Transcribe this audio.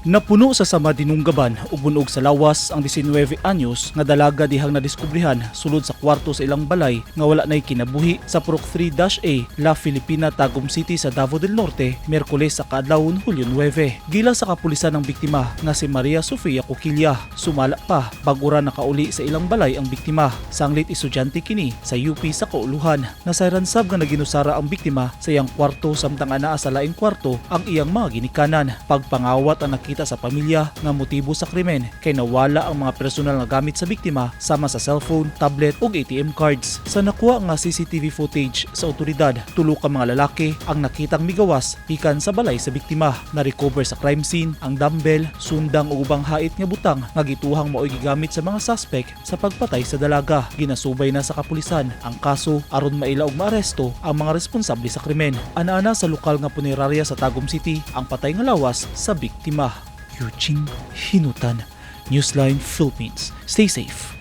Napuno sa sama dinunggaban ug bunog sa lawas ang 19 anyos nga dalaga dihang nadiskubrihan sulod sa kuwarto sa ilang balay nga wala nay kinabuhi sa Purok 3-A La Filipina, Tagum City sa Davao del Norte, Miyerkules sa kaadlawon Hulyo 9. Gila sa kapulisan ng biktima nga si Maria Sofia Coquilla. Sumala pa bagura nakauli sa ilang balay ang biktima. Sanglit estudyante kini sa UP sa Kauluhan. Nasayransab nga naginusara ang biktima sa iyang kwarto samtang anaa sa laing kwarto ang iyang mga ginikanan. Pagpangawat ang nakita sa pamilya nga motibo sa krimen kay nawala ang mga personal nga gamit sa biktima sama sa cellphone, tablet ug ATM cards. Sa nakuha nga CCTV footage sa otoridad, tulo ka mga lalaki ang nakitang migawas gikan sa balay sa biktima. Na-recover sa crime scene ang dumbbell, sundang ug ubang hait nga butang nga gituhang mao'y gigamit sa mga suspect sa pagpatay sa dalaga. Ginasubay na sa kapulisan ang kaso aron maila og maaresto ang mga responsable sa krimen. Ana-ana sa lokal nga punerarya sa Tagum City ang patay nga lawas sa biktima. Eugene Hinutan, Newsline Philippines. Stay safe.